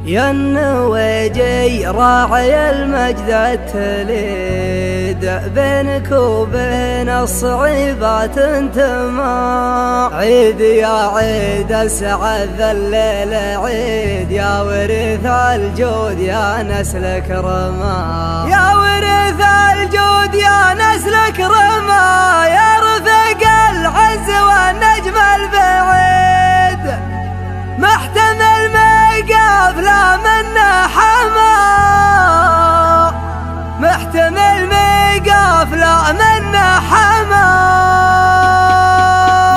يا النويجي راعي المجد التليد، بينك وبين الصعيبات انتما عيد يا عيد اسعد الليل عيد، يا ورث الجود يا نسل كرما، يا ورث الجود يا نسل كرما، يا رفيق العز والنجم البعيد، محتمل ميقاف لا منا حما، محتمل ميقاف لا منا حما.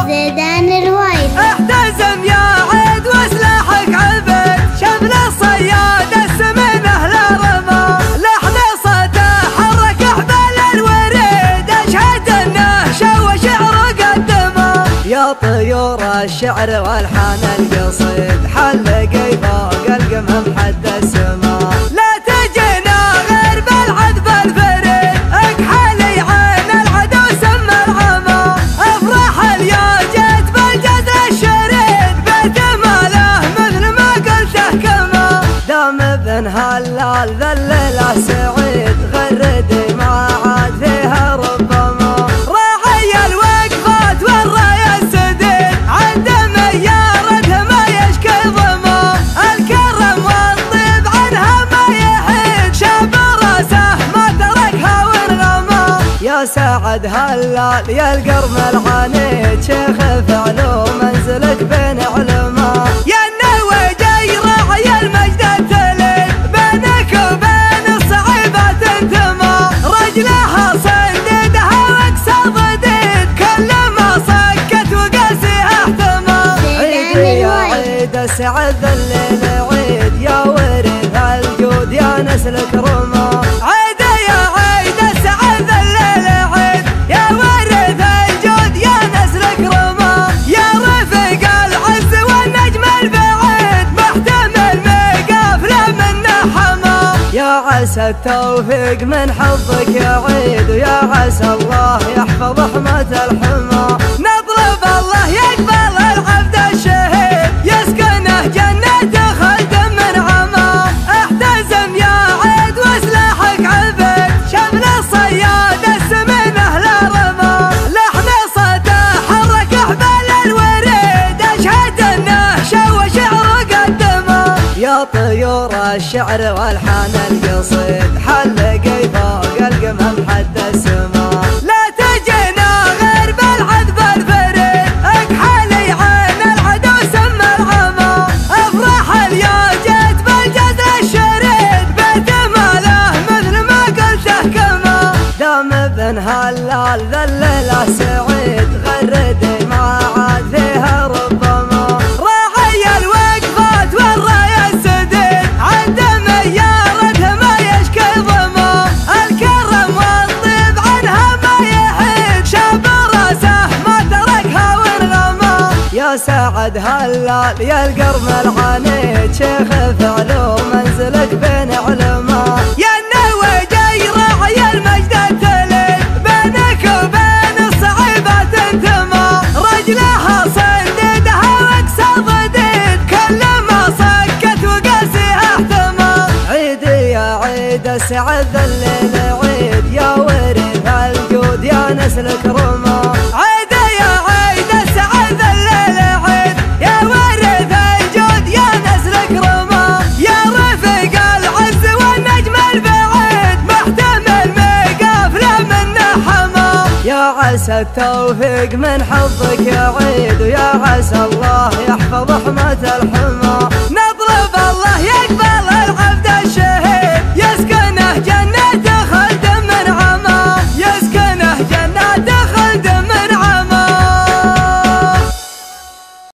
زيدان الوايد احتزم يا عيد وسلاحك عبد، شبل الصياد السمين اهل رمى، لحن صوته حرك احبال الوريد، اشهد انه شو شعر قدمه، يا طيور الشعر والحان القصيد حلقي فوق القمم حد السما، لا تجينا غير بالعذب الفريد، اكحلي عين العدو سم العمى، افرح اليوم جيت بالجزر الشريد، بيت ماله مثل ما قلته كما، دام ابن هلال ذا الليله سعيد، غردي ما عاد فيها ربما، راعي الوقفات والرايه السديد، عند ميارته ما يشكي ظما، الكرم والطيب عنها ما يحيد، شاب راسه ما تركها ورغما، يا سعد هلال يا القرم العنيد، شيخ فعلو منزلك بين علماء، يا النويجي راعي المجد التليد، بينك وبين الصعيبات انتما، رجلها صنديدها واقصى ضديد، كل ما صكت وقاسيها احتمى، عيد يا عيد اسعد الليل عيد، يا ورث الجود يا نسل كرما، عيد يا عيد اسعد الليل عيد، يا ورث الجود يا نسل كرما، يا رفيق العز والنجم البعيد، محتمل ميقاف لا منا حما، يا عسى التوفيق من حظك يا عيد، ويا عسى الله يحفظ حماة الحما، نطلب الله يقبل العبد الشهيد، يسكنه جنة خلد من عما، احتزم يا عيد وسلاحك عبد، شبل الصياد السمين اهل رمى، لحن صوته حرك احبال الوريد، اشهد انه شو شعر قدمه، يا طيور الشعر والحان القصيد حلقي فوق القمم حد السما، لا تجينا غير بالعذب الفريد، اكحلي عين العدو سم العمى، افرح اليوم جيت بالجزر الشريد، بيت ماله مثل ما قلته كما، دام ابن هلال ذا الليله سعيد، غردي ما عاد فيها ربما، راعي الوقفات والرايه السديد، عند ميارته ما يشكي ظما، الكرم والطيب عنها ما يحيد، شاب راسه ما تركها ورغما، يا سعد هلال يا القرم العنيد، شيخ فعلو منزلك بين علماء، يا النويجي راعي المجد التليد، بينك وبين الصعيبات انتما، رجلها صنديدها واقصى ضديد، كل ما صكت وقاسيها احتمى، عيد يا عيد اسعد الليل عيد، يا ورث الجود يا نسل كرما، عيد يا عيد اسعد الليل عيد، يا ورث الجود يا نسل كرما، يا رفيق العز والنجم البعيد، محتمل ميقاف لا منا حما، يا عسى التوفيق من حظك يا عيد، ويا عسى الله يحفظ حماة الحما.